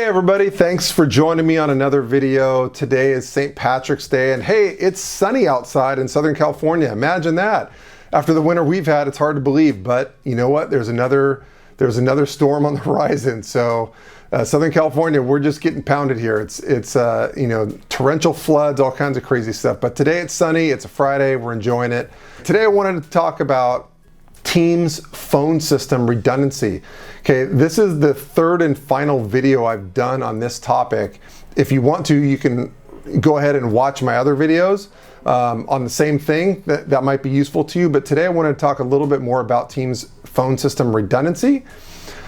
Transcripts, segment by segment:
Hey everybody, thanks for joining me on another video. Today is St. Patrick's Day, and hey, it's sunny outside in Southern California. Imagine that. After the winter we've had, it's hard to believe, but you know what? There's another storm on the horizon. So Southern California, we're just getting pounded here. It's you know, torrential floods, all kinds of crazy stuff. But today it's sunny, it's a Friday, we're enjoying it. Today I wanted to talk about Teams phone system redundancy. Okay, this is the third and final video I've done on this topic. If you want to, you can go ahead and watch my other videos on the same thing. That might be useful to you. But today I want to talk a little bit more about Teams phone system redundancy.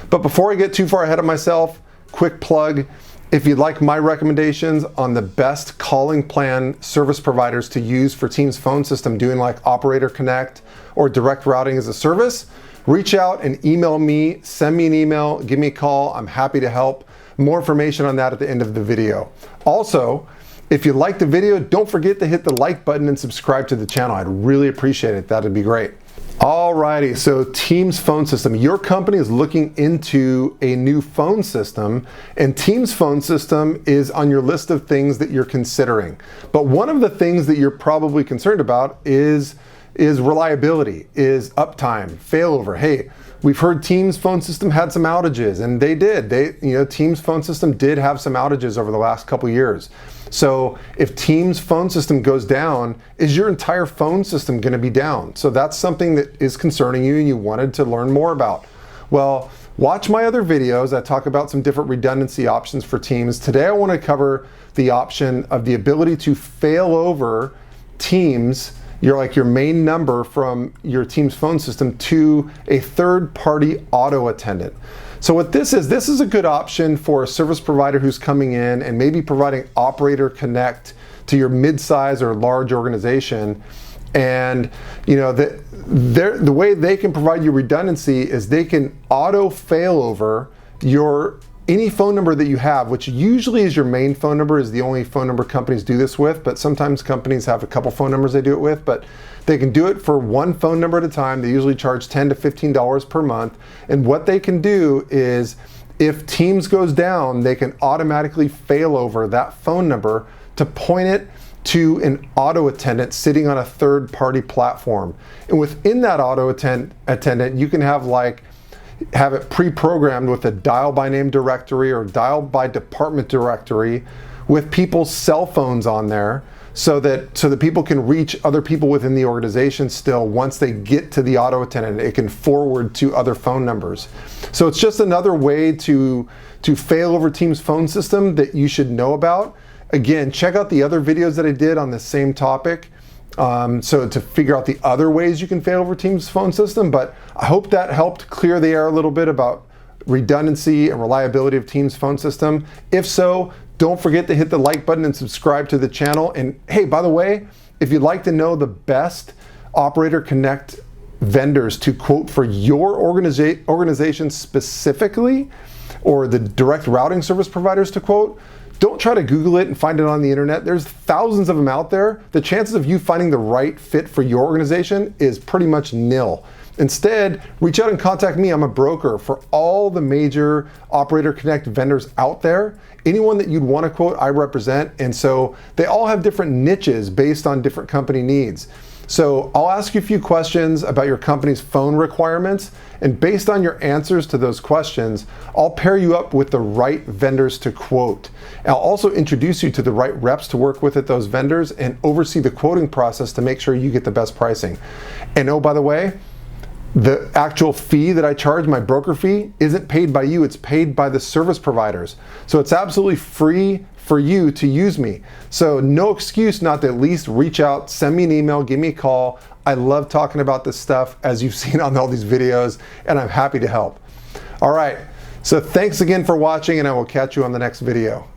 But before I get too far ahead of myself, quick plug. If you'd like my recommendations on the best calling plan service providers to use for Teams phone system, doing like Operator Connect or direct routing as a service, reach out and email me, send me an email, give me a call. I'm happy to help. More information on that at the end of the video. Also, if you like the video, don't forget to hit the like button and subscribe to the channel. I'd really appreciate it. That'd be great. Alrighty, so Teams phone system. Your company is looking into a new phone system, and Teams phone system is on your list of things that you're considering. But one of the things that you're probably concerned about is reliability, is uptime, failover. Hey, we've heard Teams phone system had some outages, and they did. Teams phone system did have some outages over the last couple years. So if Teams phone system goes down, is your entire phone system going to be down? So that's something that is concerning you and you wanted to learn more about. Well, watch my other videos. I talk about some different redundancy options for Teams. Today I want to cover the option of the ability to fail over Teams, your main number from your Teams phone system to a third-party auto attendant. So what this is a good option for a service provider who's coming in and maybe providing Operator Connect to your mid-size or large organization. And you know, the way they can provide you redundancy is they can auto failover any phone number that you have, which usually is your main phone number, is the only phone number companies do this with, but sometimes companies have a couple phone numbers they do it with, but they can do it for one phone number at a time. They usually charge $10 to $15 per month. And what they can do is, if Teams goes down, they can automatically fail over that phone number to point it to an auto attendant sitting on a third-party platform. And within that auto attendant, you can have it pre-programmed with a dial by name directory or dial by department directory with people's cell phones on there, so that people can reach other people within the organization still. Once they get to the auto attendant, it can forward to other phone numbers. So it's just another way to fail over Teams phone system that you should know about. Again, check out the other videos that I did on the same topic. So to figure out the other ways you can fail over Teams phone system. But I hope that helped clear the air a little bit about redundancy and reliability of Teams phone system. If so, don't forget to hit the like button and subscribe to the channel. And hey, by the way, if you'd like to know the best Operator Connect vendors to quote for your organization specifically, or the direct routing service providers to quote, don't try to Google it and find it on the internet. There's thousands of them out there. The chances of you finding the right fit for your organization is pretty much nil. Instead, reach out and contact me. I'm a broker for all the major Operator Connect vendors out there. Anyone that you'd want to quote, I represent. And so they all have different niches based on different company needs. So I'll ask you a few questions about your company's phone requirements, and based on your answers to those questions, I'll pair you up with the right vendors to quote. I'll also introduce you to the right reps to work with at those vendors and oversee the quoting process to make sure you get the best pricing. And oh, by the way, the actual fee that I charge, my broker fee, isn't paid by you, it's paid by the service providers. So it's absolutely free for you to use me. So no excuse not to at least reach out, send me an email, give me a call. I love talking about this stuff, as you've seen on all these videos, and I'm happy to help. All right, so thanks again for watching, and I will catch you on the next video.